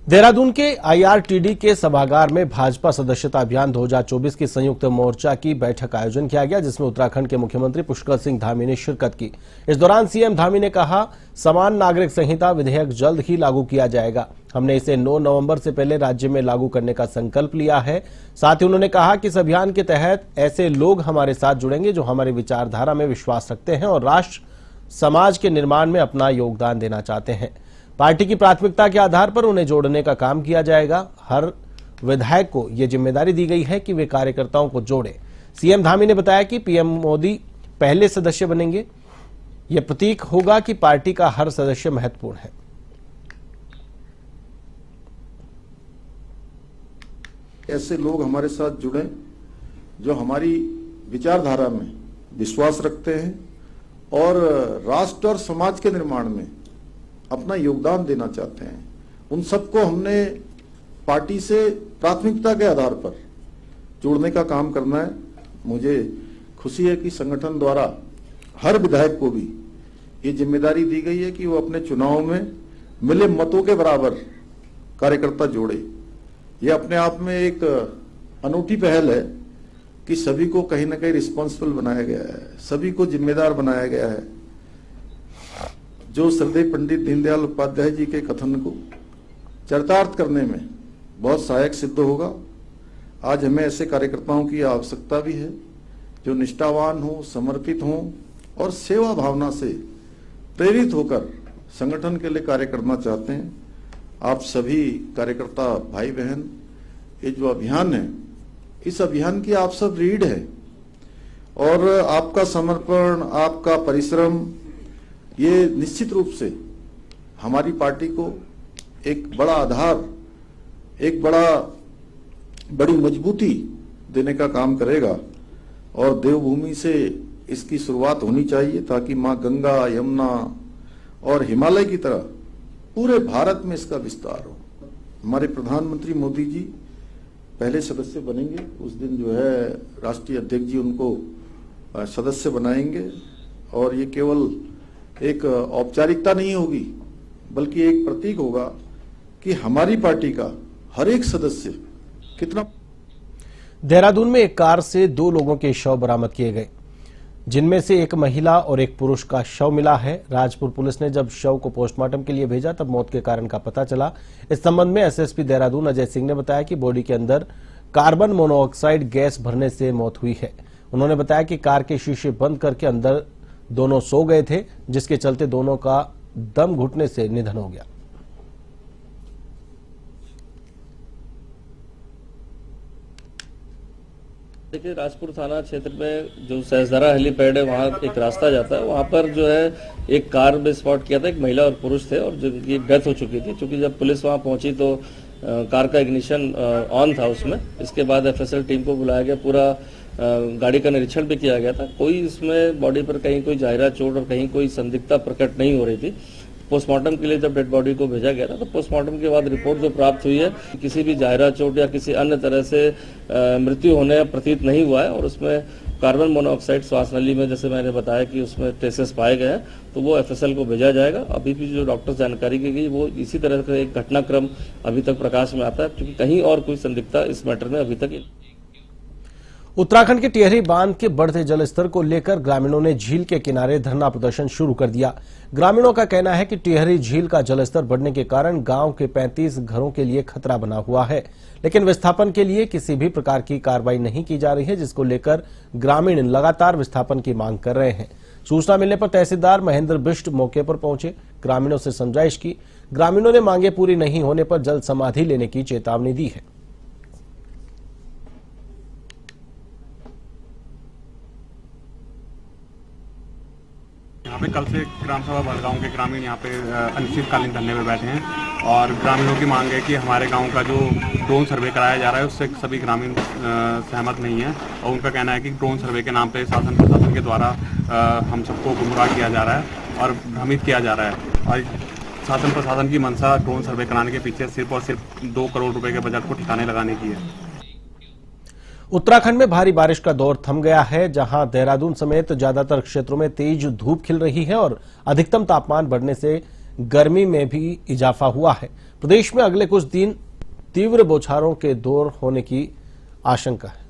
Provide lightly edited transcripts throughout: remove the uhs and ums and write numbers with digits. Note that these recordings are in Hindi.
देहरादून के आईआरटीडी के सभागार में भाजपा सदस्यता अभियान 2024 की संयुक्त मोर्चा की बैठक का आयोजन किया गया, जिसमें उत्तराखंड के मुख्यमंत्री पुष्कर सिंह धामी ने शिरकत की। इस दौरान सीएम धामी ने कहा, समान नागरिक संहिता विधेयक जल्द ही लागू किया जाएगा। हमने इसे 9 नवंबर से पहले राज्य में लागू करने का संकल्प लिया है। साथ ही उन्होंने कहा कि इस अभियान के तहत ऐसे लोग हमारे साथ जुड़ेंगे जो हमारी विचारधारा में विश्वास रखते हैं और राष्ट्र समाज के निर्माण में अपना योगदान देना चाहते हैं। पार्टी की प्राथमिकता के आधार पर उन्हें जोड़ने का काम किया जाएगा। हर विधायक को यह जिम्मेदारी दी गई है कि वे कार्यकर्ताओं को जोड़े। सीएम धामी ने बताया कि पीएम मोदी पहले सदस्य बनेंगे। यह प्रतीक होगा कि पार्टी का हर सदस्य महत्वपूर्ण है। ऐसे लोग हमारे साथ जुड़े जो हमारी विचारधारा में विश्वास रखते हैं और राष्ट्र और समाज के निर्माण में अपना योगदान देना चाहते हैं। उन सबको हमने पार्टी से प्राथमिकता के आधार पर जोड़ने का काम करना है। मुझे खुशी है कि संगठन द्वारा हर विधायक को भी ये जिम्मेदारी दी गई है कि वो अपने चुनाव में मिले मतों के बराबर कार्यकर्ता जोड़े। ये अपने आप में एक अनूठी पहल है कि सभी को कहीं ना कहीं रिस्पॉन्सिबल बनाया गया है, सभी को जिम्मेदार बनाया गया है, जो श्रद्धेय पंडित दीनदयाल उपाध्याय जी के कथन को चरितार्थ करने में बहुत सहायक सिद्ध होगा। आज हमें ऐसे कार्यकर्ताओं की आवश्यकता भी है जो निष्ठावान हो, समर्पित हो और सेवा भावना से प्रेरित होकर संगठन के लिए कार्य करना चाहते हैं। आप सभी कार्यकर्ता भाई बहन, ये जो अभियान है, इस अभियान की आप सब रीढ़ है और आपका समर्पण, आपका परिश्रम, ये निश्चित रूप से हमारी पार्टी को एक बड़ा आधार, एक बड़ी मजबूती देने का काम करेगा और देवभूमि से इसकी शुरुआत होनी चाहिए ताकि मां गंगा, यमुना और हिमालय की तरह पूरे भारत में इसका विस्तार हो। हमारे प्रधानमंत्री मोदी जी पहले सदस्य बनेंगे। उस दिन जो है राष्ट्रीय अध्यक्ष जी उनको सदस्य बनाएंगे और ये केवल एक औपचारिकता नहीं होगी बल्कि एक प्रतीक होगा कि हमारी पार्टी का हर एक सदस्य कितना। देहरादून में एक कार से 2 लोगों के शव बरामद किए गए, जिनमें से एक महिला और एक पुरुष का शव मिला है। राजपुर पुलिस ने जब शव को पोस्टमार्टम के लिए भेजा तब मौत के कारण का पता चला। इस संबंध में एसएसपी देहरादून अजय सिंह ने बताया कि बॉडी के अंदर कार्बन मोनोऑक्साइड गैस भरने से मौत हुई है। उन्होंने बताया कि कार के शीशे बंद करके अंदर दोनों सो गए थे, जिसके चलते दोनों का दम घुटने से निधन हो गया। देखिए, राजपुर थाना क्षेत्र में जो सहसदरा हेलीपैड है, वहाँ एक रास्ता जाता है, वहाँ पर जो है एक कार में स्पॉट किया था। एक महिला और पुरुष थे और जिनकी डेथ हो चुकी थी। क्योंकि जब पुलिस वहाँ पहुंची तो कार का इग्निशन ऑन था उसमें। इसके बाद एफएसएल टीम को बुलाया गया, पूरा गाड़ी का निरीक्षण भी किया गया था। कोई इसमें बॉडी पर कहीं कोई जाहिरा चोट और कहीं कोई संदिग्धता प्रकट नहीं हो रही थी। पोस्टमार्टम के लिए जब डेड बॉडी को भेजा गया था तो पोस्टमार्टम के बाद रिपोर्ट जो प्राप्त हुई है, किसी भी जाहिरा चोट या किसी अन्य तरह से मृत्यु होने प्रतीत नहीं हुआ है और उसमें कार्बन मोनोऑक्साइड श्वास नली में, जैसे मैंने बताया कि उसमें ट्रेसेस पाए गए हैं, तो वो एफएसएल को भेजा जाएगा। अभी भी जो डॉक्टर जानकारी की गई वो इसी तरह का एक घटनाक्रम अभी तक प्रकाश में आता है, क्योंकि कहीं और कोई संदिग्धता इस मैटर में अभी तक। उत्तराखंड के टिहरी बांध के बढ़ते जलस्तर को लेकर ग्रामीणों ने झील के किनारे धरना प्रदर्शन शुरू कर दिया। ग्रामीणों का कहना है कि टिहरी झील का जलस्तर बढ़ने के कारण गांव के 35 घरों के लिए खतरा बना हुआ है, लेकिन विस्थापन के लिए किसी भी प्रकार की कार्रवाई नहीं की जा रही है, जिसको लेकर ग्रामीण लगातार विस्थापन की मांग कर रहे हैं। सूचना मिलने पर तहसीलदार महेंद्र बिष्ट मौके पर पहुंचे, ग्रामीणों से समझाइश की। ग्रामीणों ने मांगे पूरी नहीं होने पर जल समाधि लेने की चेतावनी दी है। यहाँ पे कल से ग्राम सभा भड़गांव के ग्रामीण यहाँ पे अनिश्चितकालीन धरने पे बैठे हैं और ग्रामीणों की मांग है कि हमारे गांव का जो ड्रोन सर्वे कराया जा रहा है उससे सभी ग्रामीण सहमत नहीं है और उनका कहना है कि ड्रोन सर्वे के नाम पे शासन प्रशासन के द्वारा हम सबको गुमराह किया जा रहा है और भ्रमित किया जा रहा है। और शासन प्रशासन की मंशा ड्रोन सर्वे कराने के पीछे सिर्फ और सिर्फ 2 करोड़ रुपए के बजट को ठिकाने लगाने की है। उत्तराखंड में भारी बारिश का दौर थम गया है, जहां देहरादून समेत ज्यादातर क्षेत्रों में तेज धूप खिल रही है और अधिकतम तापमान बढ़ने से गर्मी में भी इजाफा हुआ है। प्रदेश में अगले कुछ दिन तीव्र बौछारों के दौर होने की आशंका है।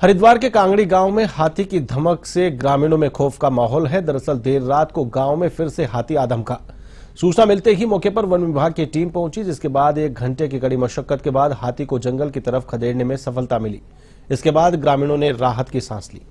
हरिद्वार के कांगड़ी गांव में हाथी की धमक से ग्रामीणों में खौफ का माहौल है। दरअसल देर रात को गांव में फिर से हाथी आधमका। सूचना मिलते ही मौके पर वन विभाग की टीम पहुंची, जिसके बाद 1 घंटे की कड़ी मशक्कत के बाद हाथी को जंगल की तरफ खदेड़ने में सफलता मिली। इसके बाद ग्रामीणों ने राहत की सांस ली।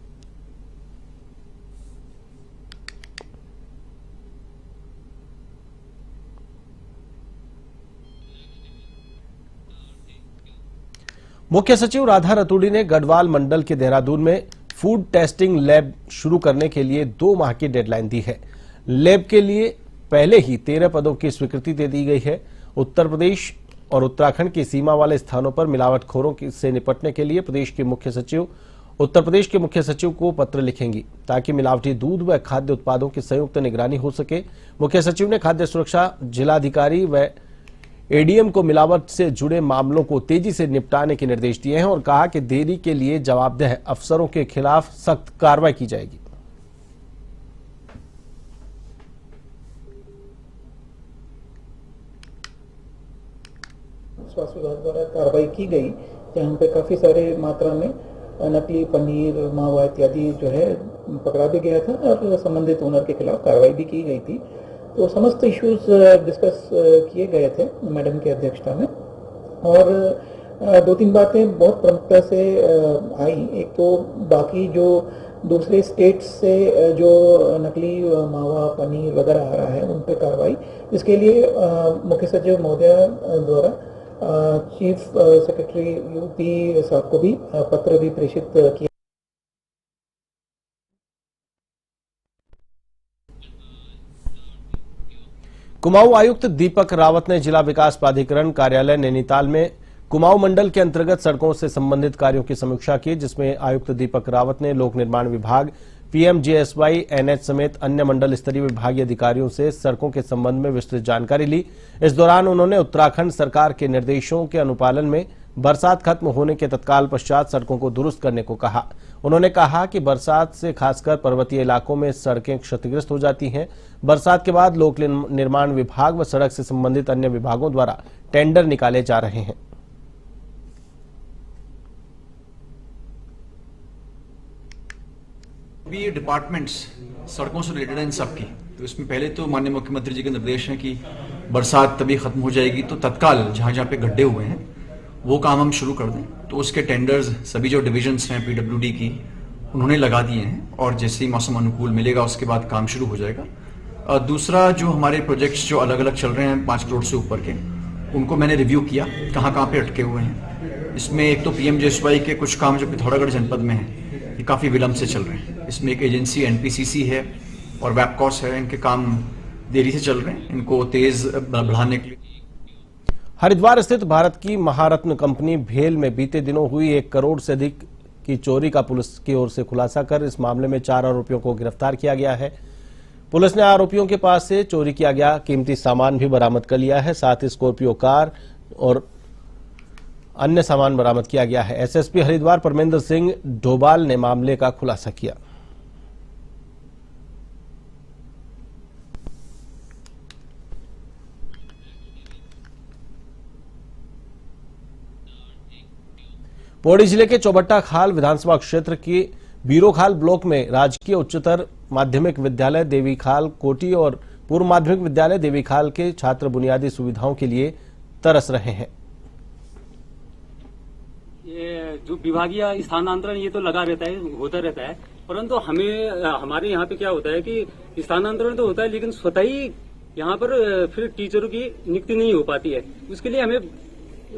मुख्य सचिव राधा रतूड़ी ने गढ़वाल मंडल के देहरादून में फूड टेस्टिंग लैब शुरू करने के लिए 2 माह की डेडलाइन दी है। लैब के लिए पहले ही 13 पदों की स्वीकृति दे दी गई है। उत्तर प्रदेश और उत्तराखंड की सीमा वाले स्थानों पर मिलावटखोरों से निपटने के लिए उत्तर प्रदेश के मुख्य सचिव को पत्र लिखेंगी, ताकि मिलावटी दूध व खाद्य उत्पादों की संयुक्त निगरानी हो सके। मुख्य सचिव ने खाद्य सुरक्षा जिलाधिकारी व एडीएम को मिलावट से जुड़े मामलों को तेजी से निपटाने के निर्देश दिए हैं और कहा कि देरी के लिए जवाबदेह अफसरों के खिलाफ सख्त कार्रवाई की जाएगी। स्वास्थ्य विभाग द्वारा कार्रवाई की गई, जहां पे काफी सारे मात्रा में नकली पनीर, मावा इत्यादि जो है पकड़ा भी गया था और संबंधित ओनर के खिलाफ कार्रवाई भी की गई थी। तो समस्त इश्यूज डिस्कस किए गए थे मैडम की अध्यक्षता में, और 2-3 बातें बहुत प्रमुखता से आई। एक तो बाकी जो दूसरे स्टेट्स से जो नकली मावा, पनीर वगैरह आ रहा है उन पर कार्रवाई, इसके लिए मुख्य सचिव महोदया द्वारा चीफ सेक्रेटरी यूपी साहब को भी पत्र भी प्रेषित किया। कुमाऊं आयुक्त दीपक रावत ने जिला विकास प्राधिकरण कार्यालय नैनीताल में कुमाऊं मंडल के अंतर्गत सड़कों से संबंधित कार्यों की समीक्षा की, जिसमें आयुक्त दीपक रावत ने लोक निर्माण विभाग, पीएमजीएसवाई, एनएच समेत अन्य मंडल स्तरीय विभागीय अधिकारियों से सड़कों के संबंध में विस्तृत जानकारी ली। इस दौरान उन्होंने उत्तराखंड सरकार के निर्देशों के अनुपालन में बरसात खत्म होने के तत्काल पश्चात सड़कों को दुरुस्त करने को कहा। उन्होंने कहा कि बरसात से खासकर पर्वतीय इलाकों में सड़कें क्षतिग्रस्त हो जाती हैं। बरसात के बाद लोक निर्माण विभाग व सड़क से संबंधित अन्य विभागों द्वारा टेंडर निकाले जा रहे हैं। भी ये डिपार्टमेंट्स सड़कों से रिलेटेड हैं इन सबकी, तो इसमें पहले तो माननीय मुख्यमंत्री जी के निर्देश हैं कि बरसात तभी खत्म हो जाएगी तो तत्काल जहां जहां पे गड्ढे हुए हैं वो काम हम शुरू कर दें। तो उसके टेंडर्स सभी जो डिविजन्स हैं पीडब्ल्यूडी की उन्होंने लगा दिए हैं, और जैसे ही मौसम अनुकूल मिलेगा उसके बाद काम शुरू हो जाएगा। दूसरा, जो हमारे प्रोजेक्ट्स जो अलग अलग चल रहे हैं 5 करोड़ से ऊपर के, उनको मैंने रिव्यू किया कहाँ कहाँ पे अटके हुए हैं। इसमें एक तो पीएमजीएसवाई के कुछ काम जो पिथौरागढ़ जनपद में है ये काफ़ी विलंब से चल रहे हैं। इसमें एक एजेंसी एनपीसीसी है और वैपकॉस है, इनके काम देरी से चल रहे हैं, इनको तेज बढ़ाने के लिए। हरिद्वार स्थित भारत की महारत्न कंपनी भेल में बीते दिनों हुई 1 करोड़ से अधिक की चोरी का पुलिस की ओर से खुलासा कर इस मामले में 4 आरोपियों को गिरफ्तार किया गया है। पुलिस ने आरोपियों के पास से चोरी किया गया कीमती सामान भी बरामद कर लिया है। साथ ही स्कॉर्पियो कार और अन्य सामान बरामद किया गया है। एसएसपी हरिद्वार परमेंद्र सिंह डोभाल ने मामले का खुलासा किया। पौड़ी जिले के चौबट्टा खाल विधानसभा क्षेत्र की बीरोखाल ब्लॉक में राजकीय उच्चतर माध्यमिक विद्यालय देवीखाल कोटी और पूर्व माध्यमिक विद्यालय देवीखाल के छात्र बुनियादी सुविधाओं के लिए तरस रहे हैं। ये जो विभागीय स्थानांतरण ये तो लगा रहता है, होता रहता है, परंतु हमारे यहाँ पे क्या होता है कि स्थानांतरण तो होता है लेकिन स्वतः ही यहाँ पर फिर टीचरों की नियुक्ति नहीं हो पाती है। उसके लिए हमें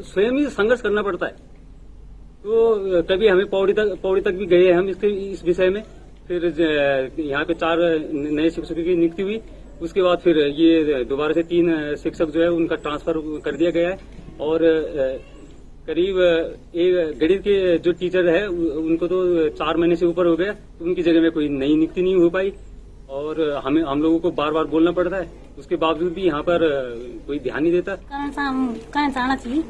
स्वयं ही संघर्ष करना पड़ता है। तो कभी हमें पौड़ी तक भी गए हम इस विषय में। फिर यहाँ पे 4 नए शिक्षकों की नियुक्ति हुई। उसके बाद फिर ये दोबारा से 3 शिक्षक जो है उनका ट्रांसफर कर दिया गया है, और करीब गणित के जो टीचर है उनको तो 4 महीने से ऊपर हो गया, उनकी जगह में कोई नई नियुक्ति नहीं हो पाई और हम लोगों को बार बार बोलना पड़ता है। उसके बावजूद भी यहाँ पर कोई ध्यान नहीं देता। कहना चाहना चाहिए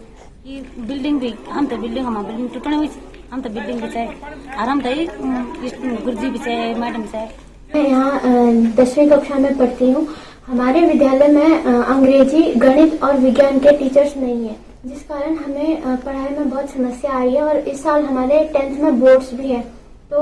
कि बिल्डिंग भी हम तो बिल्डिंग हमारा बिल्डिंग टूटने हुई हम तो बिल्डिंग भी चाहे और हम तो गुरुजी भी चाहे मैडम चाहे। मैं यहाँ 10वीं कक्षा में पढ़ती हूँ। हमारे विद्यालय में अंग्रेजी, गणित और विज्ञान के टीचर्स नहीं है, जिस कारण हमें पढ़ाई में बहुत समस्या आ रही है। और इस साल हमारे 10th में बोर्ड्स भी है, तो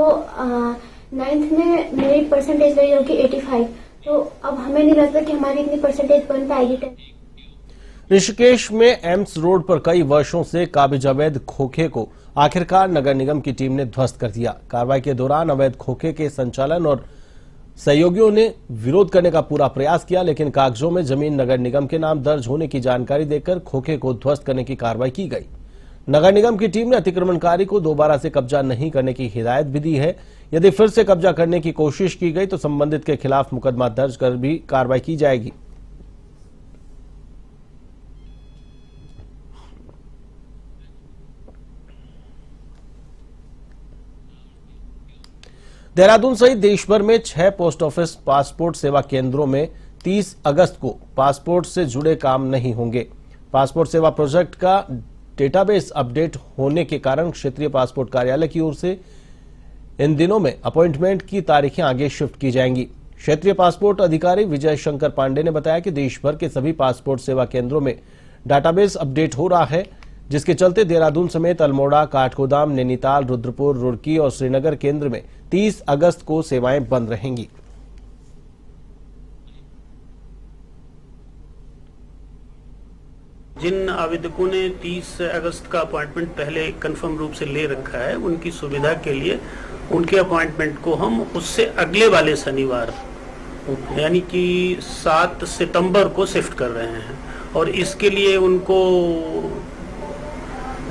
9th में मेरी परसेंटेज रही होगी 85। तो अब हमें नहीं लगता कि हमारी इतनी परसेंटेज बन पाएगी 10th। ऋषिकेश में एम्स रोड पर कई वर्षों से काबिज अवैध खोखे को आखिरकार नगर निगम की टीम ने ध्वस्त कर दिया। कार्रवाई के दौरान अवैध खोखे के संचालन और सहयोगियों ने विरोध करने का पूरा प्रयास किया, लेकिन कागजों में जमीन नगर निगम के नाम दर्ज होने की जानकारी देकर खोखे को ध्वस्त करने की कार्रवाई की गई। नगर निगम की टीम ने अतिक्रमणकारी को दोबारा से कब्जा नहीं करने की हिदायत भी दी है। यदि फिर से कब्जा करने की कोशिश की गई तो संबंधित के खिलाफ मुकदमा दर्ज कर भी कार्रवाई की जाएगी। देहरादून सहित देश भर में 6 पोस्ट ऑफिस पासपोर्ट सेवा केंद्रों में 30 अगस्त को पासपोर्ट से जुड़े काम नहीं होंगे। पासपोर्ट सेवा प्रोजेक्ट का डेटाबेस अपडेट होने के कारण क्षेत्रीय पासपोर्ट कार्यालय की ओर से इन दिनों में अपॉइंटमेंट की तारीखें आगे शिफ्ट की जाएंगी। क्षेत्रीय पासपोर्ट अधिकारी विजय शंकर पांडे ने बताया कि देश भर के सभी पासपोर्ट सेवा केंद्रों में डाटाबेस अपडेट हो रहा है, जिसके चलते देहरादून समेत अल्मोड़ा, काठगोदाम, नैनीताल, रुद्रपुर, रुड़की और श्रीनगर केंद्र में 30 अगस्त को सेवाएं बंद रहेंगी। जिन आवेदकों ने 30 अगस्त का अपॉइंटमेंट पहले कंफर्म रूप से ले रखा है, उनकी सुविधा के लिए उनके अपॉइंटमेंट को हम उससे अगले वाले शनिवार यानी कि 7 सितंबर को शिफ्ट कर रहे हैं। और इसके लिए उनको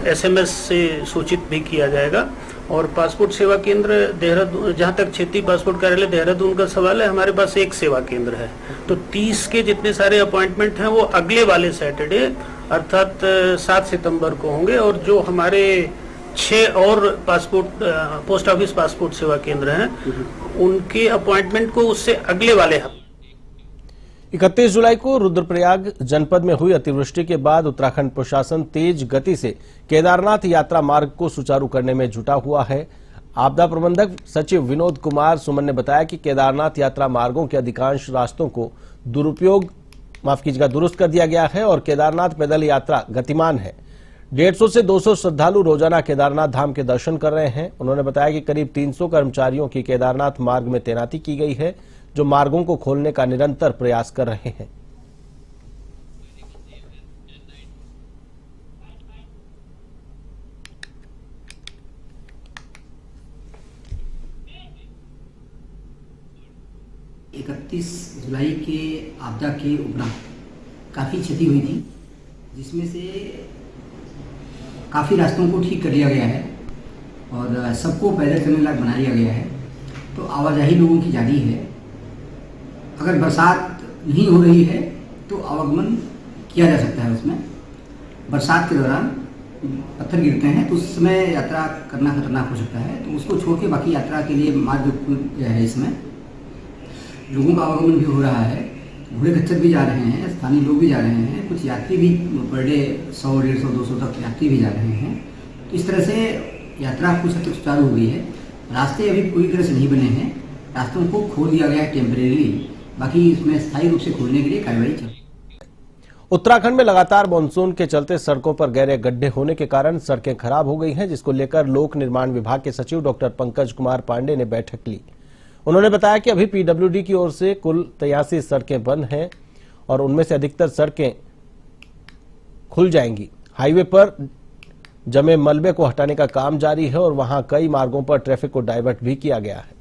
SMS से सूचित भी किया जाएगा। और पासपोर्ट सेवा केंद्र देहरादून, जहाँ तक क्षेत्रीय पासपोर्ट कार्यालय देहरादून का सवाल है, हमारे पास एक सेवा केंद्र है। तो 30 के जितने सारे अपॉइंटमेंट हैं वो अगले वाले सैटरडे अर्थात 7 सितंबर को होंगे। और जो हमारे 6 और पोस्ट ऑफिस पासपोर्ट सेवा केंद्र हैं, उनके अपॉइंटमेंट को उससे अगले वाले 31 जुलाई को रुद्रप्रयाग जनपद में हुई अतिवृष्टि के बाद उत्तराखंड प्रशासन तेज गति से केदारनाथ यात्रा मार्ग को सुचारू करने में जुटा हुआ है। आपदा प्रबंधक सचिव विनोद कुमार सुमन ने बताया कि केदारनाथ यात्रा मार्गों के अधिकांश रास्तों को दुरुस्त कर दिया गया है और केदारनाथ पैदल यात्रा गतिमान है। 150 से 200 श्रद्धालु रोजाना केदारनाथ धाम के दर्शन कर रहे हैं। उन्होंने बताया कि करीब 300 कर्मचारियों की केदारनाथ मार्ग में तैनाती की गई है, जो मार्गों को खोलने का निरंतर प्रयास कर रहे हैं। जुलाई के आपदा के उपरांत काफ़ी क्षति हुई थी, जिसमें से काफ़ी रास्तों को ठीक कर लिया गया है और सबको पैदल चलने लायक बना दिया गया है। तो आवाजाही लोगों की जारी है। अगर बरसात नहीं हो रही है तो आवागमन किया जा सकता है। उसमें बरसात के दौरान पत्थर गिरते हैं तो उस समय यात्रा करना खतरनाक हो सकता है, तो उसको छोड़ के बाकी यात्रा के लिए मार्ग है। इसमें लोगों का आवागमन भी हो रहा है, घोड़े खच्चर भी जा रहे हैं, स्थानीय लोग भी जा रहे हैं, कुछ यात्री भी पर डे 100, 150, 200 तक यात्री भी जा रहे हैं। तो इस तरह से यात्रा कुछ हद तक सुचारू हो गई है। रास्ते अभी पूरी तरह से नहीं बने हैं, रास्तों को खोल दिया गया है टेम्परेरी, बाकी इसमें स्थायी रूप से खोलने के लिए कार्रवाई चल रही है। उत्तराखंड में लगातार मानसून के चलते सड़कों पर गहरे गड्ढे होने के कारण सड़कें खराब हो गई हैं, जिसको लेकर लोक निर्माण विभाग के सचिव डॉक्टर पंकज कुमार पांडे ने बैठक ली। उन्होंने बताया कि अभी PWD की ओर से कुल 83 सड़कें बंद हैं और उनमें से अधिकतर सड़कें खुल जाएंगी। हाईवे पर जमे मलबे को हटाने का काम जारी है और वहां कई मार्गों पर ट्रैफिक को डाइवर्ट भी किया गया है।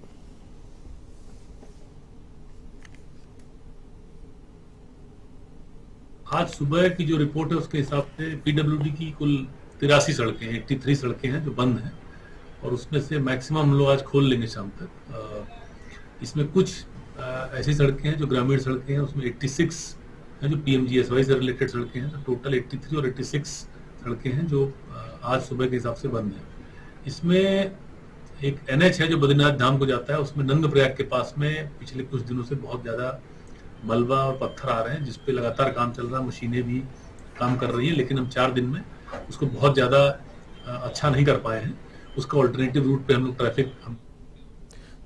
आज सुबह की जो रिपोर्ट है उसके हिसाब से PWD की कुल 83 सड़कें, 83 सड़कें हैं जो बंद हैं और उसमें से मैक्सिमम हम लोग आज खोल लेंगे शाम तक। इसमें कुछ ऐसी सड़कें हैं जो ग्रामीण सड़कें हैं, उसमें 86 हैं जो PMGSY से रिलेटेड सड़कें हैं। तो टोटल 83 और 86 सड़कें हैं जो आज सुबह के हिसाब से बंद हैं। इसमें एक NH है जो बद्रीनाथ धाम को जाता है, उसमें नंदप्रयाग के पास में पिछले कुछ दिनों से बहुत ज़्यादा मलबा और पत्थर आ रहे हैं, जिसपे लगातार काम चल रहा है, मशीनें भी काम कर रही हैं, लेकिन हम 4 दिन में उसको बहुत ज्यादा अच्छा नहीं कर पाए हैं। उसका ऑल्टरनेटिव रूट पे हम लोग ट्रैफिक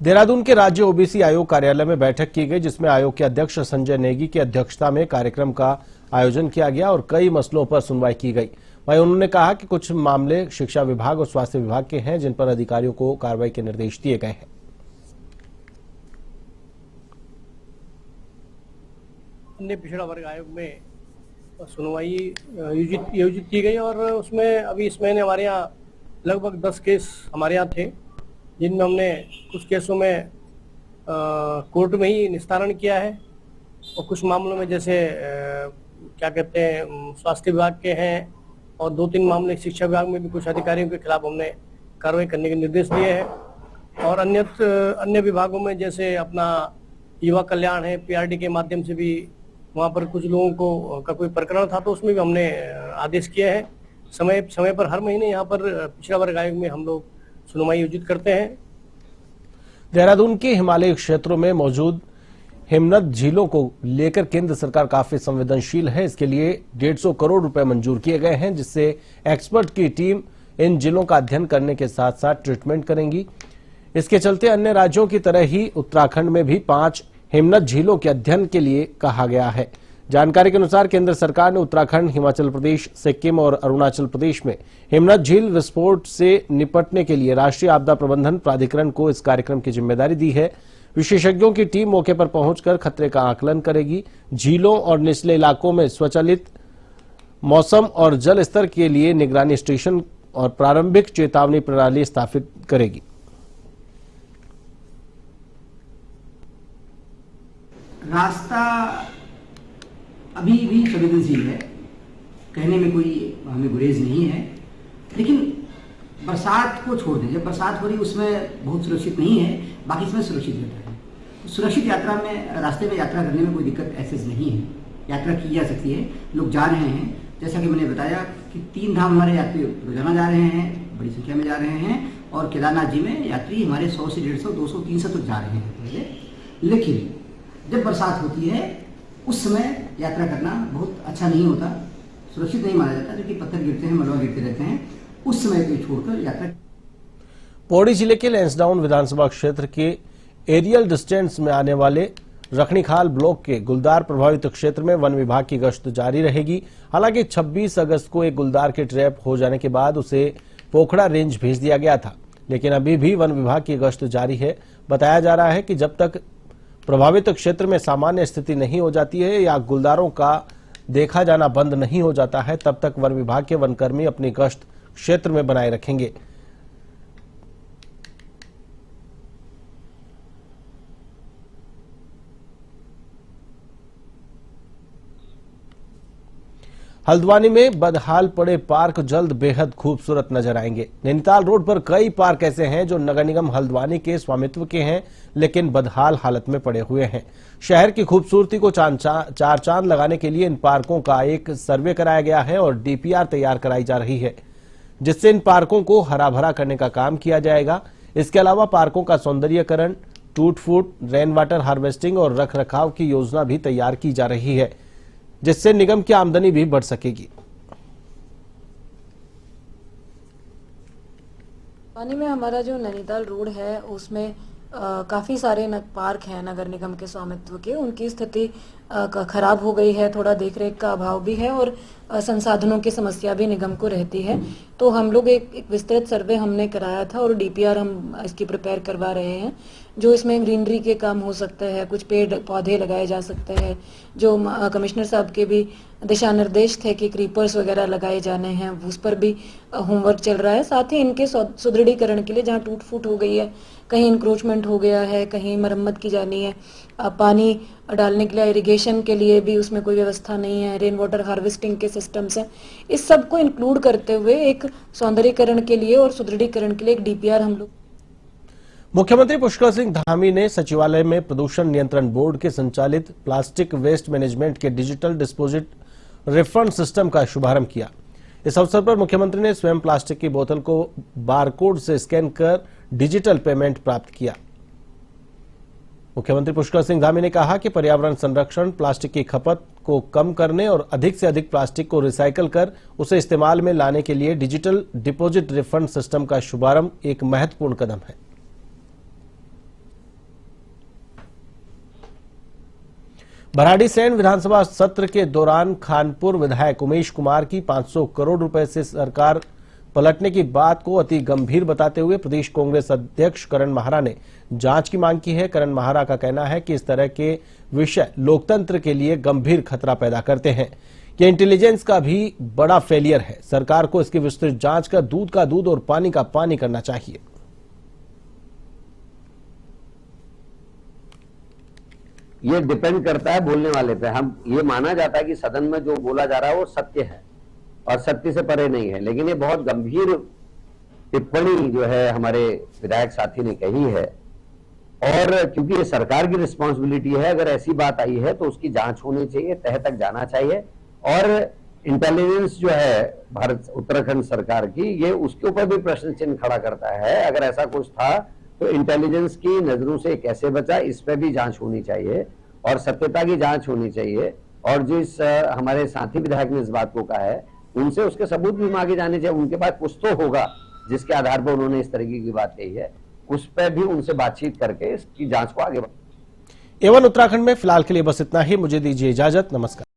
देहरादून के राज्य ओबीसी आयोग कार्यालय में बैठक की गई, जिसमें आयोग के अध्यक्ष संजय नेगी की अध्यक्षता में कार्यक्रम का आयोजन किया गया और कई मसलों पर सुनवाई की गई। वहीं उन्होंने कहा कि कुछ मामले शिक्षा विभाग और स्वास्थ्य विभाग के हैं, जिन पर अधिकारियों को कार्रवाई के निर्देश दिए गए हैं। अन्य पिछड़ा वर्ग आयोग में सुनवाई आयोजित की गई और उसमें अभी इस महीने हमारे यहाँ लगभग 10 केस हमारे यहाँ थे, जिनमें हमने कुछ केसों में कोर्ट में ही निस्तारण किया है और कुछ मामलों में जैसे क्या कहते हैं स्वास्थ्य विभाग के हैं और 2-3 मामले शिक्षा विभाग में भी कुछ अधिकारियों के खिलाफ हमने कार्रवाई करने के निर्देश दिए हैं और अन्य विभागों में जैसे अपना युवा कल्याण है, पीआरडी के माध्यम से भी वहाँ पर कुछ लोगों को का कोई प्रकरण था तो उसमें भी हमने आदेश किए हैं। समय पर हर महीने यहाँ पर पिछड़ा वर्ग आयोग में हम लोग सुनवाई आयोजित करते हैं। देहरादून के हिमालयी क्षेत्रों में मौजूद हिमनद झीलों को लेकर केंद्र सरकार काफी संवेदनशील है। इसके लिए 150 करोड़ रुपए मंजूर किए गए हैं, जिससे एक्सपर्ट की टीम इन झीलों का अध्ययन करने के साथ साथ ट्रीटमेंट करेंगी। इसके चलते अन्य राज्यों की तरह ही उत्तराखंड में भी 5 हिमनद झीलों के अध्ययन के लिए कहा गया है। जानकारी के अनुसार केंद्र सरकार ने उत्तराखंड, हिमाचल प्रदेश, सिक्किम और अरुणाचल प्रदेश में हिमनद झील विस्फोट से निपटने के लिए राष्ट्रीय आपदा प्रबंधन प्राधिकरण को इस कार्यक्रम की जिम्मेदारी दी है। विशेषज्ञों की टीम मौके पर पहुंचकर खतरे का आकलन करेगी, झीलों और निचले इलाकों में स्वचालित मौसम और जल स्तर के लिए निगरानी स्टेशन और प्रारंभिक चेतावनी प्रणाली स्थापित करेगी। रास्ता अभी भी संवेदनशील है, कहने में कोई हमें गुरेज नहीं है, लेकिन बरसात को छोड़ दें, जब बरसात हो रही उसमें बहुत सुरक्षित नहीं है, बाकी इसमें सुरक्षित रहता है। सुरक्षित यात्रा में, रास्ते में यात्रा करने में कोई दिक्कत ऐसे नहीं है, यात्रा की जा सकती है। लोग जा रहे हैं, जैसा कि मैंने बताया कि 3 धाम हमारे यात्री रोजाना जा रहे हैं, बड़ी संख्या में जा रहे हैं और केदारनाथ जी में यात्री हमारे 100 से 150, 200, 300 तक जा रहे हैं। लेकिन जब बरसात होती है उस समय यात्रा करना बहुत अच्छा नहीं होता, सुरक्षित नहीं माना जाता, क्योंकि पत्थर गिरते हैं, मलबा गिरते रहते हैं, उस समय को छोड़कर यात्रा। पौड़ी जिले के लैंसडाउन विधानसभा क्षेत्र के एरियल डिस्टेंस में आने वाले रखनीखाल ब्लॉक के गुलदार प्रभावित क्षेत्र में वन विभाग की गश्त जारी रहेगी। हालांकि 26 अगस्त को एक गुलदार के ट्रैप हो जाने के बाद उसे पोखड़ा रेंज भेज दिया गया था, लेकिन अभी भी वन विभाग की गश्त जारी है। बताया जा रहा है कि जब तक प्रभावित क्षेत्र में सामान्य स्थिति नहीं हो जाती है या गुलदारों का देखा जाना बंद नहीं हो जाता है, तब तक वन विभाग के वनकर्मी अपनी गश्त क्षेत्र में बनाए रखेंगे। हल्द्वानी में बदहाल पड़े पार्क जल्द बेहद खूबसूरत नजर आएंगे। नैनीताल रोड पर कई पार्क ऐसे हैं जो नगर निगम हल्द्वानी के स्वामित्व के हैं, लेकिन बदहाल हालत में पड़े हुए हैं। शहर की खूबसूरती को चार चांद लगाने के लिए इन पार्कों का एक सर्वे कराया गया है और डीपीआर तैयार कराई जा रही है, जिससे इन पार्कों को हरा भरा करने का काम किया जाएगा। इसके अलावा पार्कों का सौंदर्यीकरण, टूट फूट, रेन वाटर हार्वेस्टिंग और रख रखाव की योजना भी तैयार की जा रही है, जिससे निगम की आमदनी भी बढ़ सकेगी। पानी में हमारा जो नैनीताल रोड है उसमें काफ़ी सारे पार्क हैं नगर निगम के स्वामित्व के, उनकी स्थिति खराब हो गई है, थोड़ा देखरेख का अभाव भी है और संसाधनों की समस्या भी निगम को रहती है। तो हम लोग एक विस्तृत सर्वे हमने कराया था और डीपीआर हम इसकी प्रिपेयर करवा रहे हैं, जो इसमें ग्रीनरी के काम हो सकते हैं, कुछ पेड़ पौधे लगाए जा सकते हैं, जो कमिश्नर साहब के भी दिशा निर्देश थे कि क्रीपर्स वगैरह लगाए जाने हैं, उस पर भी होमवर्क चल रहा है। साथ ही इनके सुदृढ़ीकरण के लिए जहाँ टूट फूट हो गई है, कहीं इंक्रोचमेंट हो गया है, कहीं मरम्मत की जानी है, पानी डालने के लिए इरिगेशन के लिए भी उसमें कोई व्यवस्था नहीं है, रेन वाटर हार्वेस्टिंग के सिस्टम्स हैं, इस सब को इंक्लूड करते हुए एक सौंदर्यीकरण के लिए और सुदृढ़ीकरण के लिए एक डीपीआर हम लोग। मुख्यमंत्री पुष्कर सिंह धामी ने सचिवालय में प्रदूषण नियंत्रण बोर्ड के संचालित प्लास्टिक वेस्ट मैनेजमेंट के डिजिटल डिस्पोजिट रिफंड सिस्टम का शुभारंभ किया। इस अवसर पर मुख्यमंत्री ने स्वयं प्लास्टिक की बोतल को बारकोड से स्कैन कर डिजिटल पेमेंट प्राप्त किया। मुख्यमंत्री पुष्कर सिंह धामी ने कहा कि पर्यावरण संरक्षण, प्लास्टिक की खपत को कम करने और अधिक से अधिक प्लास्टिक को रिसाइकल कर उसे इस्तेमाल में लाने के लिए डिजिटल डिपॉजिट रिफंड सिस्टम का शुभारंभ एक महत्वपूर्ण कदम है। भराड़ीसैंण विधानसभा सत्र के दौरान खानपुर विधायक उमेश कुमार की 500 करोड़ रुपए से सरकार पलटने की बात को अति गंभीर बताते हुए प्रदेश कांग्रेस अध्यक्ष करण माहरा ने जांच की मांग की है। करण माहरा का कहना है कि इस तरह के विषय लोकतंत्र के लिए गंभीर खतरा पैदा करते हैं। ये इंटेलिजेंस का भी बड़ा फेलियर है। सरकार को इसकी विस्तृत जांच कर दूध का दूध और पानी का पानी करना चाहिए। ये डिपेंड करता है बोलने वाले पे। हम ये माना जाता है कि सदन में जो बोला जा रहा है वो सत्य है और सत्य से परे नहीं है, लेकिन ये बहुत गंभीर टिप्पणी जो है हमारे विधायक साथी ने कही है और क्योंकि ये सरकार की रिस्पॉन्सिबिलिटी है, अगर ऐसी बात आई है तो उसकी जांच होनी चाहिए, तह तक जाना चाहिए और इंटेलिजेंस जो है भारत उत्तराखंड सरकार की, ये उसके ऊपर भी प्रश्न चिन्ह खड़ा करता है। अगर ऐसा कुछ था तो इंटेलिजेंस की नजरों से कैसे बचा, इस पर भी जांच होनी चाहिए और सत्यता की जांच होनी चाहिए। और जिस हमारे साथी विधायक ने इस बात को कहा है उनसे उसके सबूत भी मांगे जाने चाहिए। उनके पास कुछ तो होगा जिसके आधार पर उन्होंने इस तरीके की बात कही है, उस पर भी उनसे बातचीत करके इसकी जांच को आगे एवन उत्तराखंड में फिलहाल के लिए बस इतना ही। मुझे दीजिए इजाजत। नमस्कार।